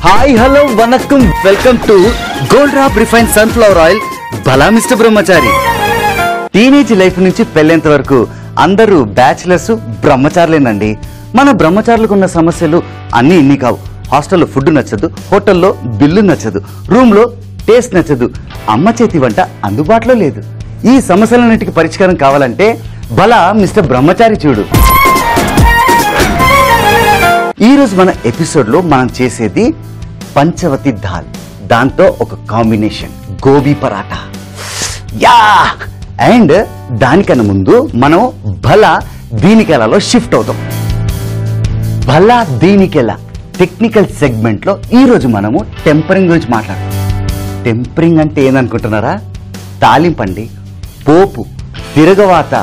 Hi hello వనక్కం welcome to gold drop refined sunflower oil భలా mister బ్రహ్మచారి. Teenage life నుంచి పెళ్ళేంత వరకు అందరూ బ్యాచిలర్స్ బ్రహ్మచారులేనండి. మన బ్రహ్మచారులకు ఉన్న సమస్యలు అన్నీ ఇన్ని కావు. హాస్టల్లో ఫుడ్ నచ్చదు, హోటల్లో బిల్లు నచ్చదు, రూమ్ లో టేస్ట్ నచ్చదు, అమ్మ చేతి వంట అందుబాటులో లేదు. ఈ సమస్యలన్నిటికీ పరిష్కారం కావాలంటే భలా మిస్టర్ బ్రహ్మచారి చూడు. ఈ రోజు మన ఎపిసోడ్ లో మనం చేసేది పంచవతి దాల్, దాంతో ఒక combination gobi paratha. Yeah and దానికన్నా ముందు మనం భలా దీనికెలాలో షిఫ్ట్ అవుతాం. భలా దీనికెలా టెక్నికల్ సెగ్మెంట్ లో ఈ రోజు మనము టెంపరింగ్ గురించి మాట్లాడతాం. టెంపరింగ్ అంటే ఏందనుకుంటున్నారా? తాలింపండి, పోపు, తిరగవాత,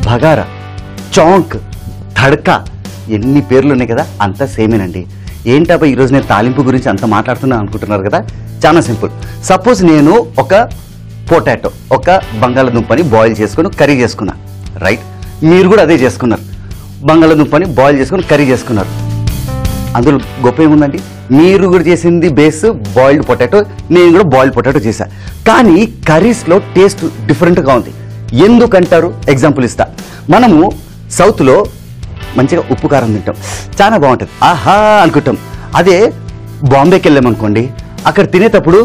బగారా, చౌంక్, తడకా, ఎన్ని పేర్లు ఉన్నాయి కదా, అంతా సేమేనండి. ఏంటబ్బా ఈరోజు నేను తాలింపు గురించి అంత మాట్లాడుతున్నా అనుకుంటున్నారు కదా? చాలా సింపుల్. సపోజ్ నేను ఒక పొటాటో, ఒక బంగాళదుంపని బాయిల్ చేసుకుని కర్రీ చేసుకున్నా, రైట్? మీరు కూడా అదే చేసుకున్నారు, బంగాళదుంపని బాయిల్ చేసుకుని కర్రీ చేసుకున్నారు. అందులో గొప్ప ఏముందండి? మీరు కూడా చేసింది బేస్ బాయిల్డ్ పొటాటో, నేను కూడా బాయిల్డ్ పొటాటో చేశా. కానీ కర్రీస్లో టేస్ట్ డిఫరెంట్గా ఉంది. ఎందుకంటారు? ఎగ్జాంపుల్ ఇస్తా. మనము సౌత్లో మంచిగా ఉప్పు కారం తింటాం, చాలా బాగుంటుంది, ఆహా అనుకుంటాం. అదే బాంబేకి వెళ్ళామనుకోండి, అక్కడ తినేటప్పుడు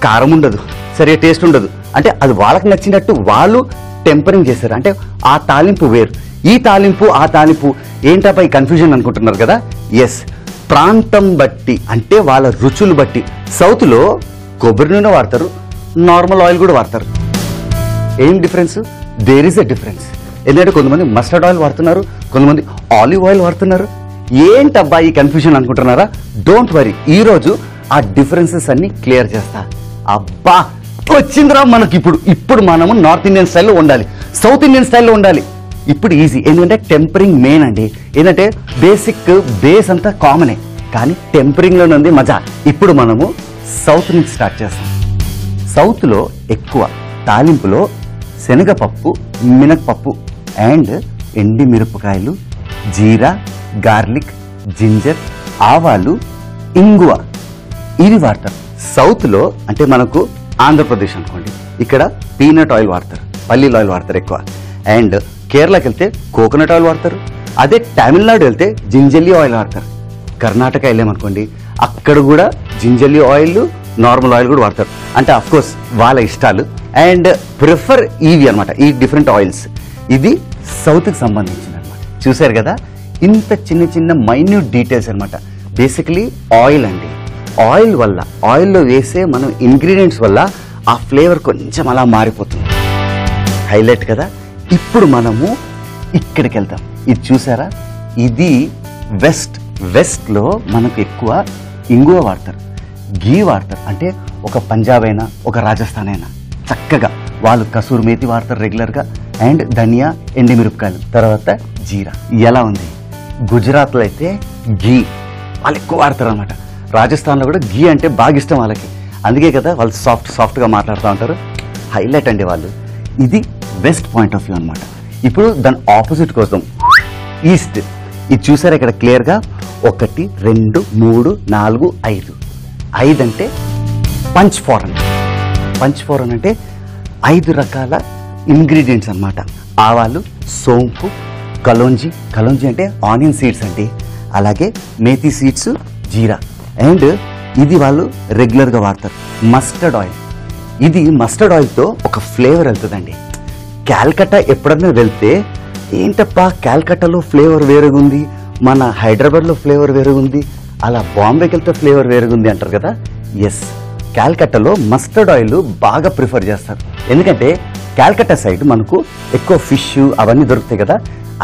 కారం ఉండదు, సరిగా టేస్ట్ ఉండదు. అంటే అది వాళ్ళకి నచ్చినట్టు వాళ్ళు టెంపరింగ్ చేశారు. అంటే ఆ తాలింపు వేరు, ఈ తాలింపు ఆ తాలింపు. ఏంటపై కన్ఫ్యూజన్ అనుకుంటున్నారు కదా? ఎస్, ప్రాంతం బట్టి అంటే వాళ్ళ రుచులు బట్టి. సౌత్లో కొబ్బరి నూనె వాడతారు, నార్మల్ ఆయిల్ కూడా వాడతారు. ఏం difference? There is a difference. ఎందుకంటే కొంతమంది మస్టర్డ్ ఆయిల్ వాడుతున్నారు, కొంతమంది ఆలివ్ ఆయిల్ వాడుతున్నారు. ఏంటబ్బా ఈ కన్ఫ్యూజన్ అనుకుంటున్నారా? డోంట్ వరీ, ఈ రోజు ఆ డిఫరెన్సెస్ అన్ని క్లియర్ చేస్తా. అబ్బా వచ్చిందిరా మనకి. ఇప్పుడు మనము నార్త్ ఇండియన్ స్టైల్లో ఉండాలి, సౌత్ ఇండియన్ స్టైల్లో ఉండాలి. ఇప్పుడు ఈజీ, ఎందుకంటే టెంపరింగ్ మెయిన్ అండి. ఏంటంటే బేసిక్ బేస్ అంతా కామనే, కానీ టెంపరింగ్లోనే ఉంది మజా. ఇప్పుడు మనము సౌత్ నుంచి స్టార్ట్ చేస్తాం. సౌత్లో ఎక్కువ తాలింపులో శనగపప్పు, మినపప్పు అండ్ ఎండి మిరపకాయలు, జీరా, గార్లిక్, జింజర్, ఆవాలు, ఇంగువ ఇవి వాడతారు. సౌత్లో అంటే మనకు ఆంధ్రప్రదేశ్ అనుకోండి, ఇక్కడ పీనట్ ఆయిల్ వాడతారు, పల్లీల ఆయిల్ వాడతారు ఎక్కువ. అండ్ కేరళకి వెళ్తే కోకోనట్ ఆయిల్ వాడతారు. అదే తమిళనాడు వెళ్తే జింజల్లీ ఆయిల్ వాడతారు. కర్ణాటక వెళ్ళామనుకోండి, అక్కడ కూడా జింజల్లీ ఆయిల్, నార్మల్ ఆయిల్ కూడా వాడతారు. అంటే అఫ్కోర్స్ వాళ్ళ ఇష్టాలు అండ్ ప్రిఫర్ ఇవి అనమాట, ఈ డిఫరెంట్ ఆయిల్స్. ఇది సౌత్కి సంబంధించింది అనమాట. చూసారు కదా, ఇంత చిన్న చిన్న మైన్యూట్ డీటెయిల్స్ అనమాట. బేసికలీ ఆయిల్ అండి, ఆయిల్ వల్ల, ఆయిల్లో వేసే మనం ఇంగ్రీడియంట్స్ వల్ల ఆ ఫ్లేవర్ కొంచెం అలా మారిపోతుంది. హైలైట్ కదా. ఇప్పుడు మనము ఇక్కడికి వెళ్తాం. ఇది చూసారా, ఇది వెస్ట్లో మనకు ఎక్కువ ఇంగువ వాడతారు, ఘీ వాడతారు. అంటే ఒక పంజాబ్ అయినా ఒక రాజస్థాన్ అయినా చక్కగా వాళ్ళు కసూరి మేతి వాడతారు రెగ్యులర్గా. అండ్ ధనియా, ఎండిమిరపకాయలు, తర్వాత జీరా. ఎలా ఉంది? గుజరాత్లో అయితే ఘీ వాళ్ళు ఎక్కువ వాడతారు అనమాట. రాజస్థాన్లో కూడా ఘీ అంటే బాగా ఇష్టం వాళ్ళకి, అందుకే కదా వాళ్ళు సాఫ్ట్గా మాట్లాడుతూ ఉంటారు. హైలైట్ అండి వాళ్ళు. ఇది వెస్ట్ పాయింట్ ఆఫ్ వ్యూ అనమాట. ఇప్పుడు దాని ఆపోజిట్ కోసం ఈస్ట్. ఇది చూసారా ఇక్కడ క్లియర్గా 1, 2, 3, 4, 5. 5 అంటే పంచ్ ఫోరన్. పంచ్ ఫోరన్ అంటే 5 రకాల ఇంగ్రీడియంట్స్ అన్నమాట. ఆవాలు, సోంపు, కలోంజీ అంటే ఆనియన్ సీడ్స్ అండి, అలాగే మేతి సీడ్స్, జీరా. అండ్ ఇది వాళ్ళు రెగ్యులర్గా వాడతారు. Mustard oil. ఇది మస్టర్డ్ ఆయిల్తో ఒక ఫ్లేవర్ వెళ్తుందండి. క్యాల్కట్టా ఎప్పుడన్నా వెళ్తే ఏంటప్పా క్యాల్కట్టాలో ఫ్లేవర్ వేరేగా ఉంది, మన హైదరాబాద్లో ఫ్లేవర్ వేరేగా ఉంది, అలా బాంబేకి వెళ్తే ఫ్లేవర్ వేరేగా ఉంది అంటారు కదా? ఎస్, క్యాల్కట్టాలో మస్టర్డ్ ఆయిల్ బాగా ప్రిఫర్ చేస్తారు. ఎందుకంటే క్యాల్కట్టా సైడ్ మనకు ఎక్కువ ఫిష్ అవన్నీ దొరుకుతాయి కదా.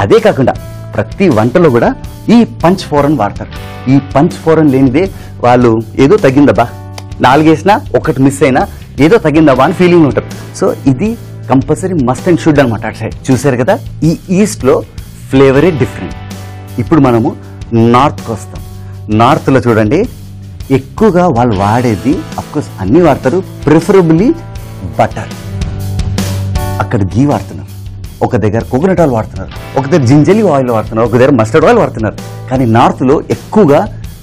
అదే కాకుండా ప్రతి వంటలో కూడా ఈ పంచ్ ఫోరన్ వాడతారు. ఈ పంచ్ ఫోరన్ లేనిదే వాళ్ళు ఏదో తగ్గిందబ్బా, 4 వేసినా 1 మిస్ అయినా ఏదో తగ్గిందబ్బా అని ఫీలింగ్ ఉంటారు. సో ఇది కంపల్సరీ మస్ట్ అండ్ షుడ్ అనమాట. అటు సైడ్ చూసారు కదా, ఈ ఈస్ట్లో ఫ్లేవరే డిఫరెంట్. ఇప్పుడు మనము నార్త్కి వస్తాం. నార్త్లో చూడండి, ఎక్కువగా వాళ్ళు వాడేది అఫ్కోర్స్ అన్నీ వాడతారు, ప్రిఫరబుల్లీ బటర్. అక్కడ ఘీ వాడుతున్నారు, ఒక దగ్గర కోకోనట్ ఆయిల్ వాడుతున్నారు, ఒక దగ్గర జింజలీ ఆయిల్ వాడుతున్నారు, ఒక దగ్గర మస్టర్డ్ ఆయిల్ వాడుతున్నారు. కానీ నార్త్లో ఎక్కువగా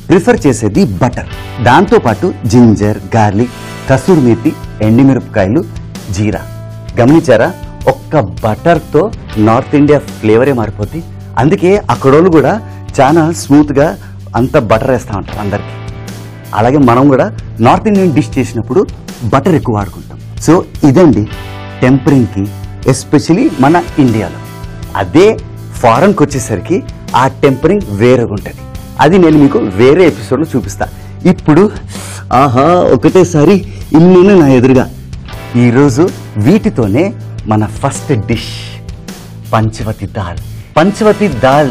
ప్రిఫర్ చేసేది బటర్. దాంతోపాటు జింజర్, గార్లిక్, కసూరి మేతి, ఎండిమిరపకాయలు, జీరా. గమనించారా? ఒక్క బటర్తో నార్త్ ఇండియా ఫ్లేవరే మారిపోద్ది. అందుకే అక్కడోళ్ళు కూడా చాలా స్మూత్గా అంత బటర్ వేస్తూ ఉంటారు అందరికీ. అలాగే మనం కూడా నార్త్ ఇండియన్ డిష్ చేసినప్పుడు బటర్ ఎక్కువ వాడుకుంటాం. సో ఇదండి టెంపరింగ్కి, ఎస్పెషలీ మన ఇండియాలో. అదే ఫారెన్కి వచ్చేసరికి ఆ టెంపరింగ్ వేరేగా ఉంటుంది. అది నేను మీకు వేరే ఎపిసోడ్లో చూపిస్తా. ఇప్పుడు ఆహా ఒకటేసారి ఇన్ని నా ఎదురుగా. ఈరోజు వీటితోనే మన ఫస్ట్ డిష్ పంచవతి దాల్. పంచవతి దాల్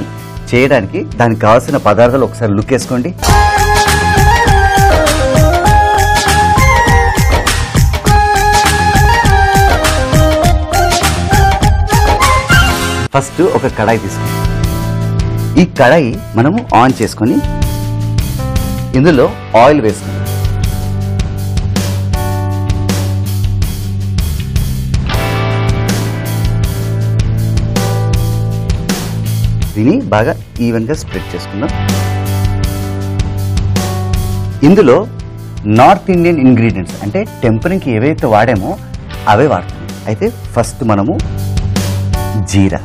చేయడానికి దానికి కావాల్సిన పదార్థాలు ఒకసారి లుక్ వేసుకోండి. ఫస్ట్ ఒక కడాయి తీసుకుంటాం. ఈ కడాయి మనము ఆన్ చేసుకొని ఇందులో ఆయిల్ వేసుకుంటాం. దీన్ని బాగా ఈవెన్గా స్ప్రెడ్ చేసుకుందాం. ఇందులో నార్త్ ఇండియన్ ఇంగ్రీడియంట్స్ అంటే టెంపరింగ్కి ఏవైతే వాడామో అవే వాడుతున్నాం. అయితే ఫస్ట్ మనము జీరా,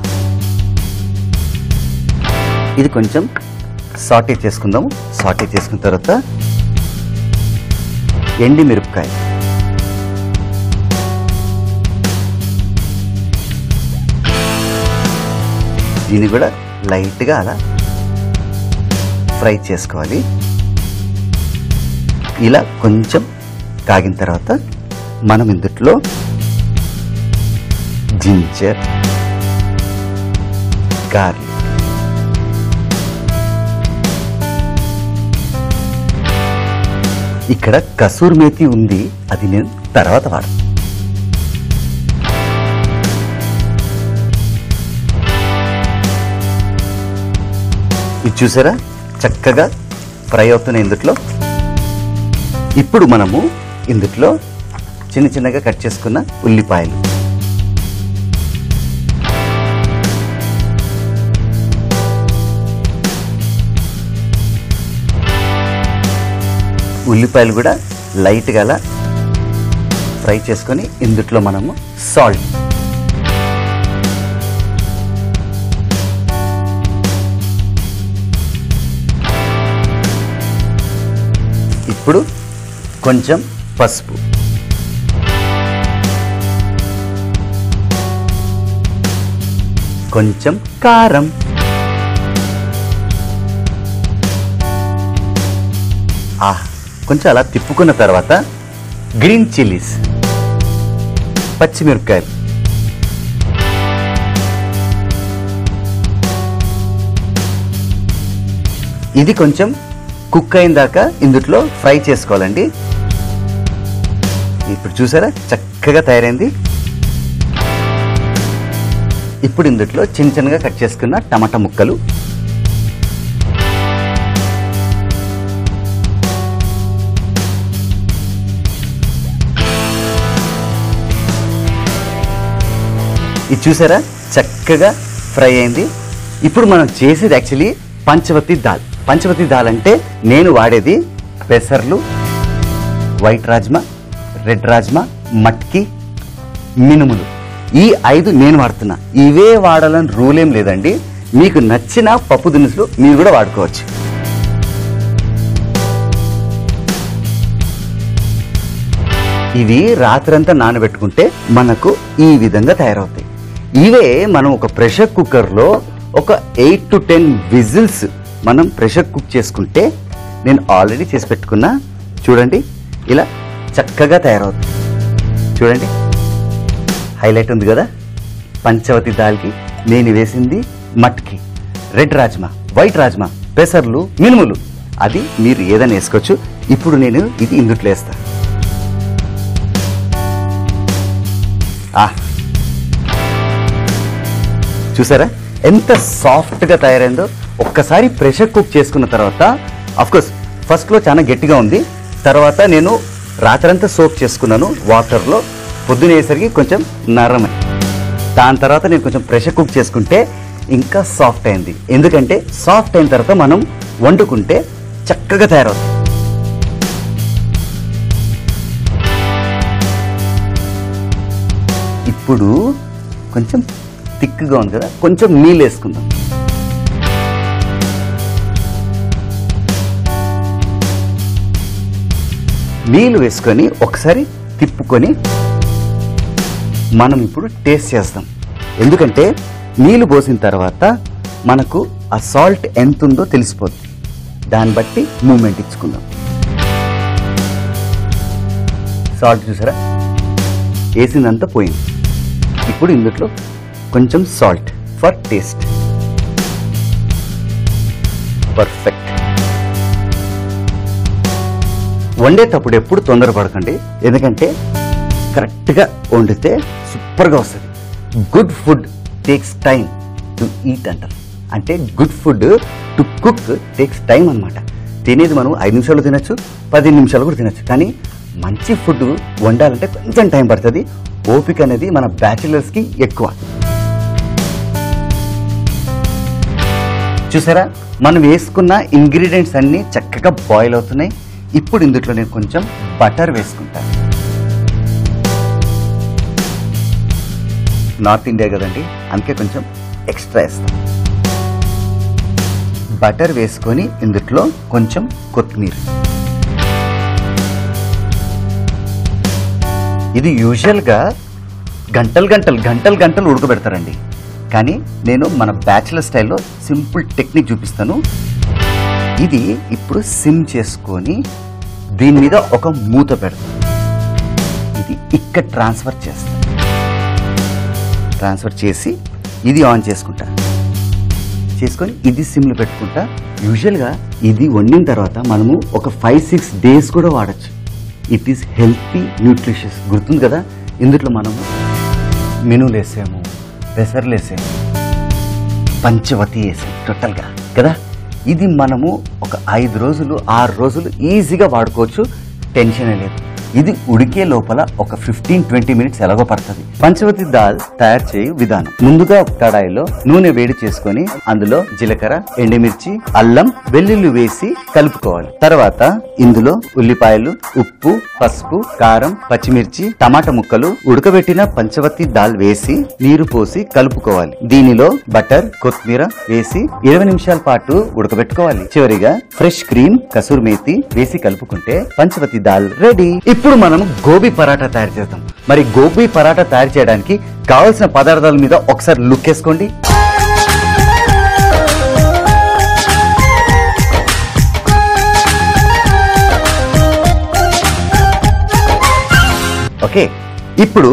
ఇది కొంచెం సాటే చేసుకుందాము. సాటే చేసుకున్న తర్వాత ఎండి మిరపకాయ, దీన్ని కూడా లైట్గా అలా ఫ్రై చేసుకోవాలి. ఇలా కొంచెం కాగిన తర్వాత మనం ఇందులో జింజర్, గార్లిక్, ఇక్కడ కసూరి మేతి ఉంది, అది నేను తర్వాత వాడతాను. ఇది చూసారా చక్కగా ఫ్రై అవుతున్నాయి ఇందులో. ఇప్పుడు మనము ఇందులో చిన్న చిన్నగా కట్ చేసుకున్న ఉల్లిపాయలు, ఉల్లిపాయలు కూడా లైట్గా అలా ఫ్రై చేసుకొని ఇందులో మనము సాల్ట్, ఇప్పుడు కొంచెం పసుపు, కొంచెం కారం, కొంచెం అలా తిప్పుకున్న తర్వాత గ్రీన్ చిల్లీస్, పచ్చిమిరపకాయలు, ఇది కొంచెం కుక్ అయిన దాకా ఇందులో ఫ్రై చేసుకోవాలండి. ఇప్పుడు చూసారా చక్కగా తయారైంది. ఇప్పుడు ఇందులో చిన్న చిన్నగా కట్ చేసుకున్న టమాటా ముక్కలు, ఇది చూసారా చక్కగా ఫ్రై అయింది. ఇప్పుడు మనం చేసేది యాక్చువల్లీ పంచవతి దాల్. పంచవతి దాల్ అంటే నేను వాడేది పెసర్లు, వైట్ రాజ్మా, రెడ్ రాజ్మా, మట్కి, మినుములు. ఈ 5 నేను వాడుతున్నా. ఇవే వాడాలని రూల్ ఏం లేదండి. మీకు నచ్చిన పప్పు దినుసులు మీరు కూడా వాడుకోవచ్చు. ఇవి రాత్రంతా నానబెట్టుకుంటే మనకు ఈ విధంగా తయారవుతాయి. ఇవే మనం ఒక ప్రెషర్ కుక్కర్లో ఒక 8 to 10 విజిల్స్ మనం ప్రెషర్ కుక్ చేసుకుంటే, నేను ఆల్రెడీ చేసి పెట్టుకున్నా చూడండి, ఇలా చక్కగా తయారవుతుంది. చూడండి హైలైట్ ఉంది కదా. పంచవతి దాల్కి నేను వేసింది మట్కి, రెడ్ రాజ్మా, వైట్ రాజ్మా, పెసర్లు, మినుములు. అది మీరు ఏదైనా వేసుకోవచ్చు. ఇప్పుడు నేను ఇది ఇందుట్లో వేస్తా. చూసారా ఎంత సాఫ్ట్గా తయారైందో. ఒక్కసారి ప్రెషర్ కుక్ చేసుకున్న తర్వాత, అఫ్కోర్స్ ఫస్ట్లో చాలా గట్టిగా ఉంది. తర్వాత నేను రాత్రంతా సోక్ చేసుకున్నాను వాటర్లో, పొద్దునేసరికి కొంచెం నరమే. దాని తర్వాత నేను కొంచెం ప్రెషర్ కుక్ చేసుకుంటే ఇంకా సాఫ్ట్ అయింది. ఎందుకంటే సాఫ్ట్ అయిన తర్వాత మనం వండుకుంటే చక్కగా తయారవుతుంది. ఇప్పుడు కొంచెం థిక్గా ఉంది కదా, కొంచెం నీళ్ళు వేసుకుందాం. నీళ్ళు వేసుకొని ఒకసారి తిప్పుకొని మనం ఇప్పుడు టేస్ట్ చేస్తాం. ఎందుకంటే నీళ్ళు పోసిన తర్వాత మనకు ఆ సాల్ట్ ఎంత ఉందో తెలిసిపోతుంది. దాన్ని బట్టి మూమెంట్ ఇచ్చుకుందాం. సాల్ట్ చూసారా, వేసిందంతా పోయింది. ఇప్పుడు ఇందులో కొంచెం సాల్ట్ ఫర్ టేస్ట్. పర్ఫెక్ట్. వండేటప్పుడు ఎప్పుడు తొందరపడకండి, ఎందుకంటే కరెక్ట్గా వండితే సూపర్గా వస్తుంది. Good food takes time to eat అంటారు. అంటే good food to cook takes time అనమాట. తినేది మనం 5 నిమిషాలు తినచ్చు, 10 నిమిషాలు కూడా తినచ్చు. కానీ మంచి ఫుడ్ వండాలంటే కొంచెం టైం పడుతుంది. ఓపిక అనేది మన బ్యాచిలర్స్కి ఎక్కువ. చూసారా, మనం వేసుకున్న ఇంగ్రీడియంట్స్ అన్నీ చక్కగా బాయిల్ అవుతున్నాయి. ఇప్పుడు ఇందులో నేను కొంచెం బటర్ వేసుకుంటాను. నార్త్ ఇండియా కదండి, అందుకే కొంచెం ఎక్స్ట్రా వేస్తాను. బటర్ వేసుకొని ఇందులో కొంచెం కొత్తిమీర. ఇది యూజువల్గా గంటలు ఉడకబెడతారండి. కానీ నేను మన బ్యాచిలర్ స్టైల్లో సింపుల్ టెక్నిక్ చూపిస్తాను. ఇది ఇప్పుడు సిమ్ చేసుకొని దీని మీద ఒక మూత పెడతాను. ఇది ఇక్కడ ట్రాన్స్ఫర్ చేస్తాను. ట్రాన్స్ఫర్ చేసి ఇది ఆన్ చేసుకుంటాను. చేసుకొని ఇది సిమ్లో పెట్టుకుంటా. యూజువల్గా ఇది వండిన తర్వాత మనము ఒక 5-6 days కూడా వాడచ్చు. It is healthy, nutritious. గుర్తుంది కదా, ఇందులో మనము మెనూలు వేసాము, పెసర్లు వేసాము, పంచవతి వేసాము టోటల్గా కదా. ఇది మనము ఒక 5 రోజులు 6 రోజులు ఈజీగా వాడుకోవచ్చు. టెన్షన్ లేదు. ఇది ఉడికే లోపల ఒక 15-20 minutes ఎలాగో పడుతుంది. పంచవతి దాల్ తయారు చేయు విధానం. ముందుగా ఒక కడాయిలో నూనె వేడి చేసుకొని అందులో జీలకర్ర, ఎండుమిర్చి, అల్లం, వెల్లుల్లి వేసి కలుపుకోవాలి. తర్వాత ఇందులో ఉల్లిపాయలు, ఉప్పు, పసుపు, కారం, పచ్చిమిర్చి, టమాటా ముక్కలు, ఉడకబెట్టిన పంచవతి దాల్ వేసి నీరు పోసి కలుపుకోవాలి. దీనిలో బటర్, కొత్తిమీర వేసి 20 నిమిషాల పాటు ఉడకబెట్టుకోవాలి. చివరిగా ఫ్రెష్ క్రీమ్, కసూరి మేతి వేసి కలుపుకుంటే పంచవతి దాల్ రెడీ. ఇప్పుడు మనం గోబీ పరాటా తయారు చేద్దాం. మరి గోబీ పరాటా తయారు చేయడానికి కావలసిన పదార్థాల మీద ఒకసారి లుక్ వేసుకోండి. ఓకే, ఇప్పుడు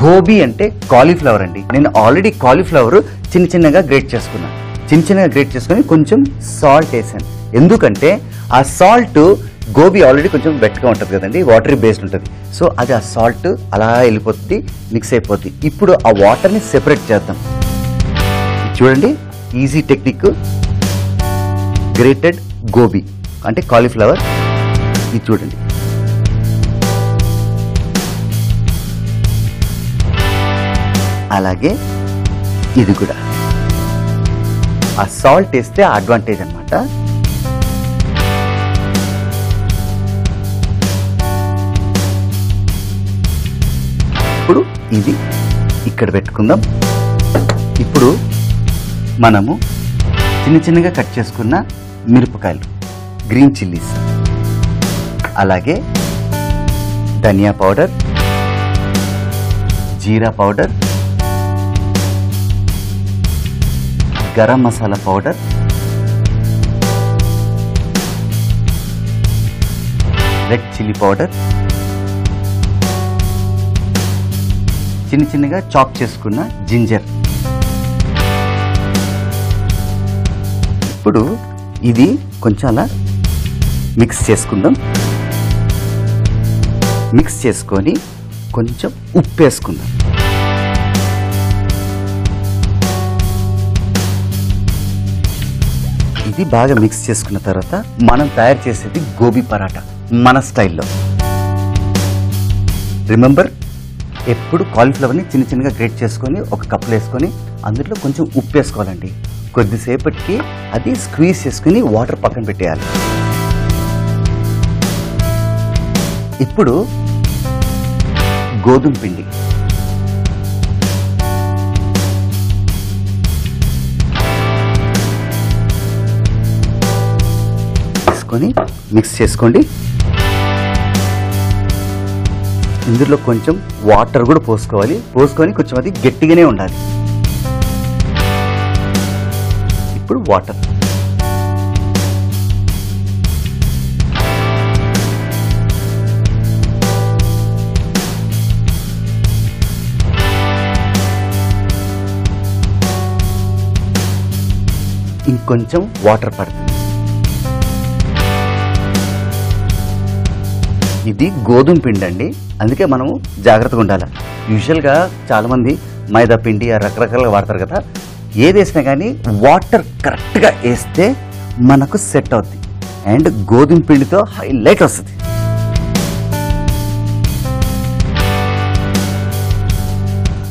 గోబీ అంటే కాలీఫ్లవర్ అండి. నేను ఆల్రెడీ కాలీఫ్లవర్ చిన్నగా గ్రేట్ చేసుకున్నాను. చిన్నగా గ్రేట్ చేసుకుని కొంచెం సాల్ట్ వేసాను. ఎందుకంటే ఆ సాల్ట్, గోబీ ఆల్రెడీ కొంచెం వెట్గా ఉంటుంది కదండి, వాటరీ బేస్డ్ ఉంటుంది. సో అది ఆ సాల్ట్ అలా వెళ్ళిపోతుంది, మిక్స్ అయిపోతుంది. ఇప్పుడు ఆ వాటర్ని సెపరేట్ చేద్దాం. చూడండి, ఈజీ టెక్నిక్. గ్రేటెడ్ గోబీ అంటే కాలీఫ్లవర్. ఇది చూడండి, అలాగే ఇది కూడా. ఆ సాల్ట్ వేస్తే అడ్వాంటేజ్ అనమాట. ఇప్పుడు ఇది ఇక్కడ పెట్టుకుందాం. ఇప్పుడు మనము చిన్నగా కట్ చేసుకున్న మిరపకాయలు, గ్రీన్ చిల్లీస్, అలాగే ధనియా పౌడర్, జీరా పౌడర్, గరం మసాలా పౌడర్, రెడ్ చిల్లీ పౌడర్, చిన్నగా చాప్ చేసుకున్న జింజర్. ఇప్పుడు ఇది కొంచెం అలా మిక్స్ చేసుకుందాం. మిక్స్ చేసుకొని కొంచెం ఉప్పు వేసుకుందాం. ఇది బాగా మిక్స్ చేసుకున్న తర్వాత మనం తయారు చేసేది గోబీ పరాటా మన స్టైల్లో. రిమెంబర్, ఎప్పుడు కాలీఫ్లవర్ని చిన్నగా గ్రేట్ చేసుకొని ఒక కప్లో వేసుకొని అందులో కొంచెం ఉప్పు వేసుకోవాలండి. కొద్దిసేపటికి అది స్క్వీజ్ చేసుకుని వాటర్ పక్కన పెట్టేయాలి. ఇప్పుడు గోధుమ పిండి తీసుకొని మిక్స్ చేసుకోండి. ఇందులో కొంచెం వాటర్ కూడా పోసుకోవాలి. పోసుకొని కొంచెం అది గట్టిగానే ఉండాలి. ఇప్పుడు వాటర్ ఇంకొంచెం వాటర్ పడుతుంది. ఇది గోధుమ పిండి అండి, అందుకే మనము జాగ్రత్తగా ఉండాలి. యూజువల్గా చాలామంది మైదా పిండి రకరకాలుగా వాడతారు కదా. ఏది వేసినా కానీ వాటర్ కరెక్ట్గా వేస్తే మనకు సెట్ అవుద్ది అండ్ గోధుమ పిండితో హైలైట్ వస్తుంది.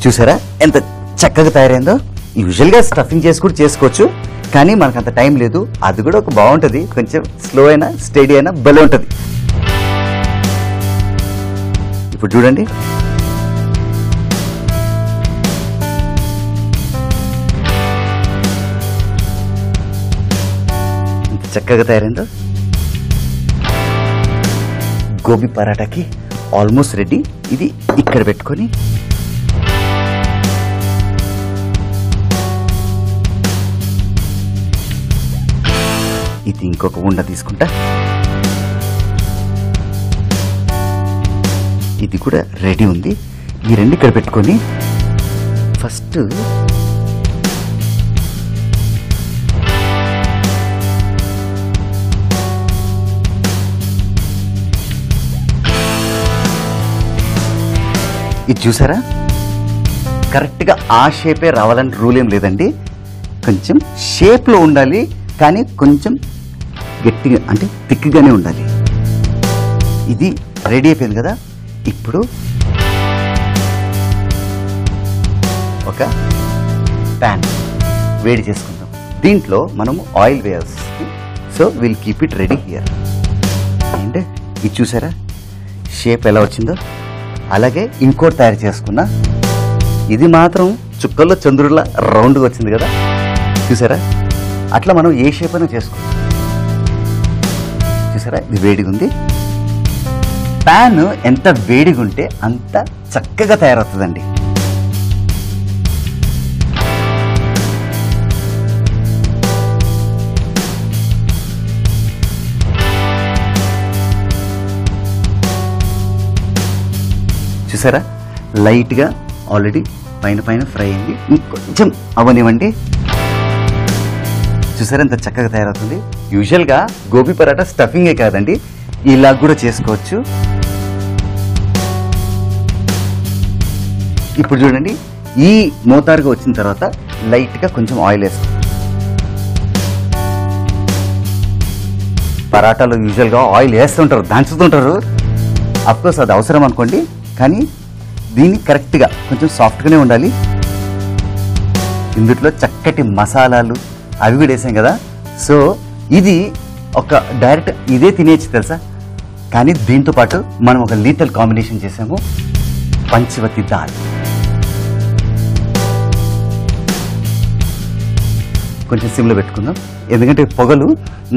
చూసారా ఎంత చక్కగా తయారైందో. యూజువల్గా స్టఫింగ్ చేసి కూడా చేసుకోవచ్చు, కానీ మనకు అంత టైం లేదు. అది కూడా ఒక బాగుంటుంది, కొంచెం స్లో అయినా స్టడీ అయినా భలే ఉంటుంది. ఇప్పుడు చూడండి, ఎంత చక్కగా తయారైందో. గోబీ పరాటాకి ఆల్మోస్ట్ రెడీ. ఇది ఇక్కడ పెట్టుకొని ఇది ఇంకొక ఉండ తీసుకుంటా. ఇది కూడా రెడీ ఉంది. ఈ రెండు ఇక్కడ పెట్టుకొని ఫస్ట్ ఇది చూసారా, కరెక్ట్గా ఆ షేపే రావాలని రూల్ ఏం లేదండి. కొంచెం షేప్లో ఉండాలి, కానీ కొంచెం గట్టిగా అంటే థిక్గానే ఉండాలి. ఇది రెడీ అయిపోయింది కదా. ఇప్పుడు ఒక ప్యాన్ వేడి చేసుకుందాం. దీంట్లో మనము ఆయిల్ వేయాల్సి, so will keep it ready here. And ఇది చూసారా షేప్ ఎలా వచ్చిందో. అలాగే ఇంకోటి తయారు చేసుకున్నా. ఇది మాత్రం చుక్కల్లో చంద్రుడిలా రౌండ్గా వచ్చింది కదా, చూసారా. అట్లా మనం ఏ షేప్ అయినా చేసుకోవచ్చు. చూసారా ఇది వేడిగా ఉంది. ప్యాన్ ఎంత వేడిగా ఉంటే అంత చక్కగా తయారవుతుందండి. చూసారా లైట్గా ఆల్రెడీ పైన ఫ్రై అయింది. ఇంకొంచెం అవనివ్వండి. చూసారా ఎంత చక్కగా తయారవుతుంది. యూజువల్గా గోబీ పరాటా స్టఫింగే కాదండి, ఇలా కూడా చేసుకోవచ్చు. ఇప్పుడు చూడండి, ఈ మోతారుగా వచ్చిన తర్వాత లైట్గా కొంచెం ఆయిల్ వేసుకో. పరాటాలో యూజువల్గా ఆయిల్ వేస్తుంటారు, దంచుతుంటారు. అఫ్కోర్స్ అది అవసరం అనుకోండి, కానీ దీన్ని కరెక్ట్గా కొంచెం సాఫ్ట్గానే ఉండాలి. ఇందులో చక్కటి మసాలాలు అవి కూడా వేసాం కదా. సో ఇది ఒక డైరెక్ట్ ఇదే తినేయచ్చు తెలుసా. కానీ దీంతో పాటు మనం ఒక లీటల్ కాంబినేషన్ చేసాము, పంచవతి దాల్. కొంచెం సిమ్లో పెట్టుకుందాం, ఎందుకంటే పొగలు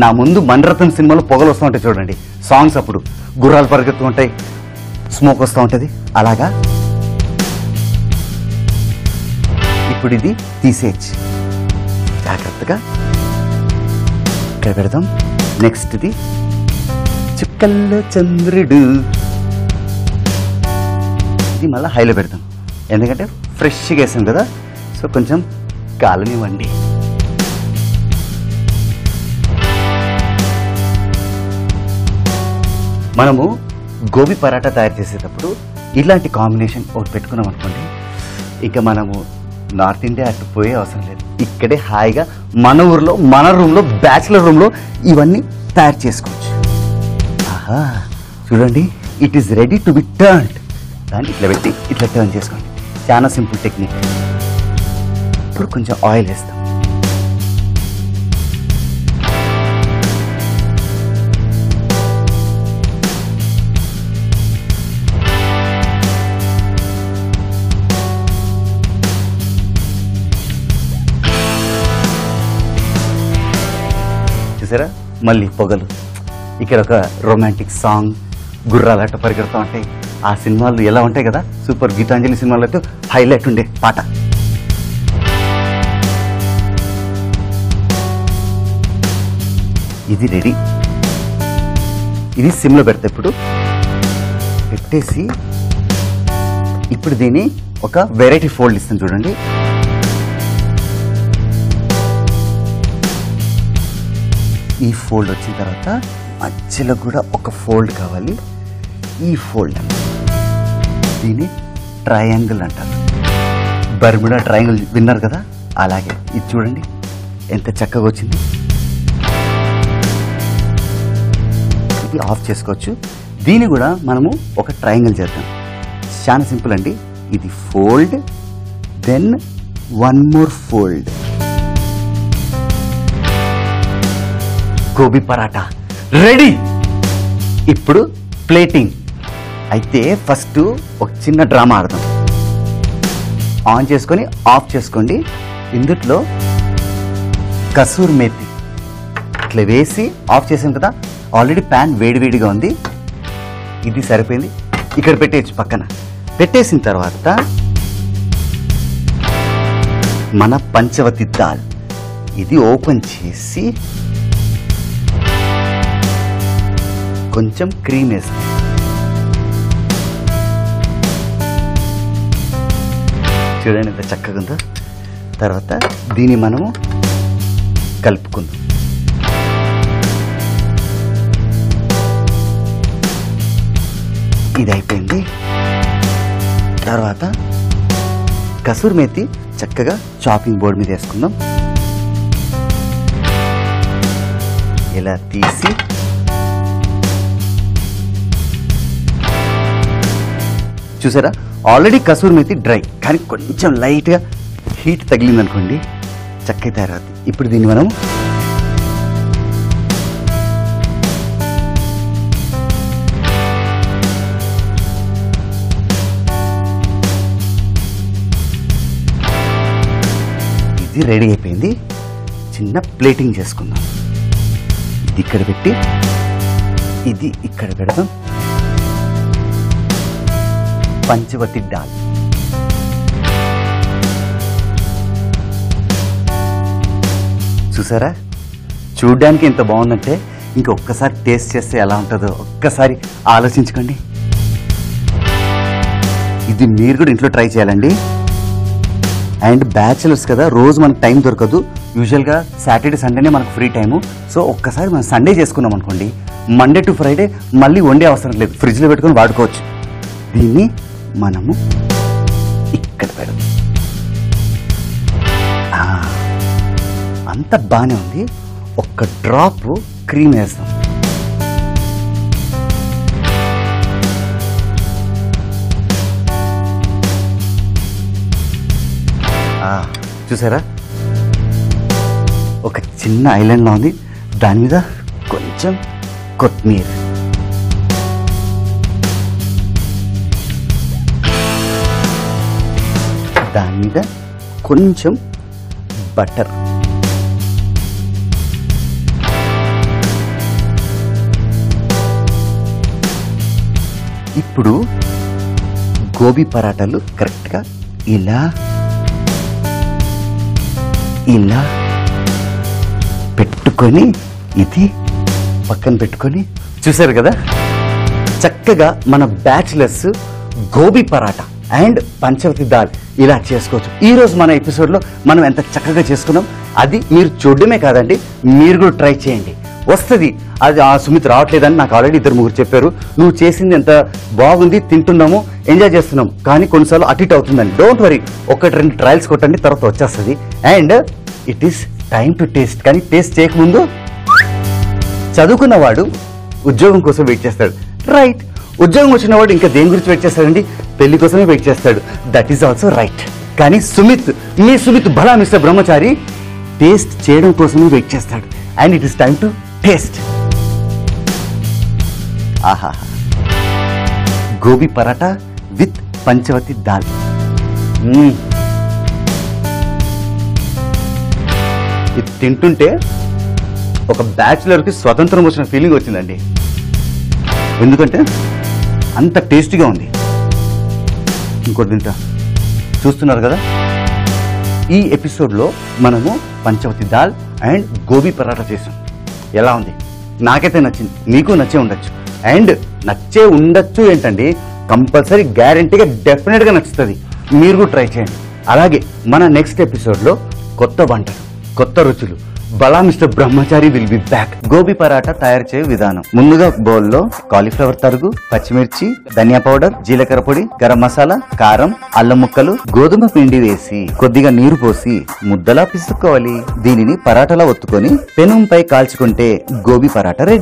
నా ముందు మణిరత్నం సినిమాలో పొగలు వస్తూ ఉంటాయి చూడండి. సాంగ్స్ అప్పుడు గుర్రాలు పరిగెత్తు ఉంటాయి, స్మోక్ వస్తూ ఉంటుంది అలాగా. ఇప్పుడు ఇది తీసేయచ్చు జాగ్రత్తగా. ఇక్కడ పెడదాం. నెక్స్ట్ ఇది చుక్కల్లో చంద్రుడు. ఇది మళ్ళీ హైలో పెడతాం, ఎందుకంటే ఫ్రెష్గా వేసాం కదా. సో కొంచెం కాలనివ్వండి. మనము గోబీ పరాటా తయారు చేసేటప్పుడు ఇలాంటి కాంబినేషన్ ఒకటి పెట్టుకున్నాం అనుకోండి, ఇక మనము నార్త్ ఇండియా అటు పోయే అవసరం లేదు. ఇక్కడే హాయిగా మన ఊర్లో మన రూమ్లో బ్యాచిలర్ రూమ్లో ఇవన్నీ తయారు చేసుకోవచ్చు. ఆహా చూడండి, it is ready to be turned. దాన్ని ఇట్లా పెట్టి ఇట్లా టర్న్ చేసుకోండి. చాలా సింపుల్ టెక్నిక్. ఇప్పుడు కొంచెం ఆయిల్ వేస్తాం. మళ్ళీ పొగలు, ఇక్కడ ఒక రొమాంటిక్ సాంగ్, గుర్రాలట పరిగెడుతూ ఉంటాయి. ఆ సినిమాలు ఎలా ఉంటాయి కదా, సూపర్. గీతాంజలి సినిమాలో అయితే హైలైట్ ఉండే పాట. ఇది రెడీ. ఇది సిమ్లో పెడతా. ఇప్పుడు పెట్టేసి ఇప్పుడు దీన్ని ఒక వెరైటీ ఫోల్డ్ ఇస్తాను చూడండి. ఈ ఫోల్డ్ వచ్చిన తర్వాత మధ్యలో కూడా ఒక ఫోల్డ్ కావాలి. ఈ ఫోల్డ్ దీన్ని ట్రయాంగిల్ అంటారు. బర్ముడా ట్రయాంగిల్ విన్నారు కదా, అలాగే ఇది చూడండి ఎంత చక్కగా వచ్చింది. ఇది ఆఫ్ చేసుకోవచ్చు. దీన్ని కూడా మనము ఒక ట్రయాంగిల్ చేద్దాం. చాలా సింపుల్ అండి. ఇది fold, then one more fold. Gobi paratha ready. ఇప్పుడు ప్లేటింగ్. అయితే ఫస్ట్ ఒక చిన్న డ్రామా ఆడదాం. ఆన్ చేసుకొని ఆఫ్ చేసుకోండి. ఇందులో కసూర్ మేతి ఇట్లా వేసి ఆఫ్ చేసాం కదా. ఆల్రెడీ ప్యాన్ వేడివేడిగా ఉంది. ఇది సరిపోయింది. ఇక్కడ పెట్టేయచ్చు. పక్కన పెట్టేసిన తర్వాత మన పంచవతి దాల్ ఇది ఓపెన్ చేసి కొంచెం క్రీమ్ వేస్తాం. చూడండి ఎంత చక్కగా ఉందో. తర్వాత దీన్ని మనము కలుపుకుందాం. ఇది అయిపోయింది. తర్వాత కసూర్ మేతి చక్కగా చాపింగ్ బోర్డ్ మీద వేసుకుందాం. ఇలా తీసి చూసారా, ఆల్రెడీ కసూర్ మేతి డ్రై, కానీ కొంచెం లైట్గా హీట్ తగిలింది అనుకోండి చక్కగా తయారవుతుంది. ఇప్పుడు దీన్ని మనం ఇది రెడీ అయిపోయింది. చిన్న ప్లేటింగ్ చేసుకుందాం. ఇది ఇక్కడ పెట్టి ఇది ఇక్కడ పెడదాం. పంచవతి దాల్ చూసారా, చూడ్డానికి ఎంత బాగుందంటే ఇంకొక్కసారి టేస్ట్ చేస్తే ఎలా ఉంటుందో ఒక్కసారి ఆలోచించుకోండి. ఇది మీరు కూడా ఇంట్లో ట్రై చేయాలండి. అండ్ బ్యాచులర్స్ కదా, రోజు మనకు టైం దొరకదు. యూజువల్గా సాటర్డే సండేనే మనకు ఫ్రీ టైము. సో ఒక్కసారి మనం సండే చేసుకున్నాం అనుకోండి, మండే టు ఫ్రైడే మళ్ళీ వండే అవసరం లేదు, ఫ్రిడ్జ్లో పెట్టుకొని వాడుకోవచ్చు. దీన్ని మనము ఇక్కడ పెడదాం. అంత బాగానే ఉంది. ఒక్క డ్రాప్ క్రీమ్ వేస్తాం. చూసారా, ఒక చిన్న ఐలాండ్లో ఉంది. దాని మీద కొంచెం కొత్తిమీర, దాని మీద కొంచెం బటర్, ఇప్పుడు గోబీ పరాటాలు కరెక్ట్గా ఇలా ఇలా పెట్టుకొని ఇది పక్కన పెట్టుకొని చూసారు కదా, చక్కగా మన బ్యాచులర్స్ గోబీ పరాటా అండ్ పంచవతి దాల్ ఇలా చేసుకోవచ్చు. ఈరోజు మన ఎపిసోడ్లో మనం ఎంత చక్కగా చేసుకున్నాం. అది మీరు చూడడమే కాదండి, మీరు కూడా ట్రై చేయండి, వస్తుంది. అది ఆ సుమిత్ రావట్లేదని నాకు ఆల్రెడీ 2-3 చెప్పారు. నువ్వు చేసింది ఎంత బాగుంది, తింటున్నాము, ఎంజాయ్ చేస్తున్నాం, కానీ కొన్నిసార్లు అటు ఇటు అవుతుందండి. డోంట్ వరీ, 1-2 ట్రయల్స్ కొట్టండి, తర్వాత వచ్చేస్తుంది. And it is time to taste. కానీ టేస్ట్ చేయకముందు చదువుకున్నవాడు ఉద్యోగం కోసం వెయిట్ చేస్తాడు, రైట్. ఉద్యోగం వచ్చినవాడు ఇంకా దేని గురించి వెయిట్ చేస్తాడండి? పెళ్లి కోసమే వెయిట్ చేస్తాడు. That is also right. కానీ సుమిత్ బలా మిస్టర్ బ్రహ్మచారి టేస్ట్ చేయడం కోసమే వెయిట్ చేస్తాడు. And it is time to taste. ఆహా, గోబీ పరాటా విత్ పంచవతి దాల్. ఇది తింటుంటే ఒక బ్యాచులర్ కి స్వతంత్రం వచ్చిన ఫీలింగ్ వచ్చిందండి. ఎందుకంటే అంత టేస్టీగా ఉంది. ఇంకోటి తింటా. చూస్తున్నారు కదా, ఈ ఎపిసోడ్లో మనము పంచవతి దాల్ అండ్ గోబీ పరాటా చేసాం. ఎలా ఉంది? నాకైతే నచ్చింది, మీకు నచ్చే ఉండొచ్చు. అండ్ నచ్చే ఉండొచ్చు ఏంటండి, కంపల్సరీ గ్యారంటీగా డెఫినెట్గా నచ్చుతుంది. మీరు కూడా ట్రై చేయండి. అలాగే మన నెక్స్ట్ ఎపిసోడ్లో కొత్త వంటలు, కొత్త రుచులు, బలా mister Brahmachari will be back. Gobi paratha తయారు చేయే విధానం: ముందుగా బౌల్లో కాలీఫ్లవర్ తరుగు, పచ్చిమిర్చి, ధనియా పౌడర్, జీలకర్ర పొడి, గరం మసాలా, కారం, అల్లం ముక్కలు, గోధుమ పిండి వేసి కొద్దిగా నీరు పోసి ముద్దలా పిసుక్కోవాలి. దీనిని పరాటాలా ఒత్తుకొని పెనంపై కాల్చుకుంటే గోబీ పరాటా రెడీ.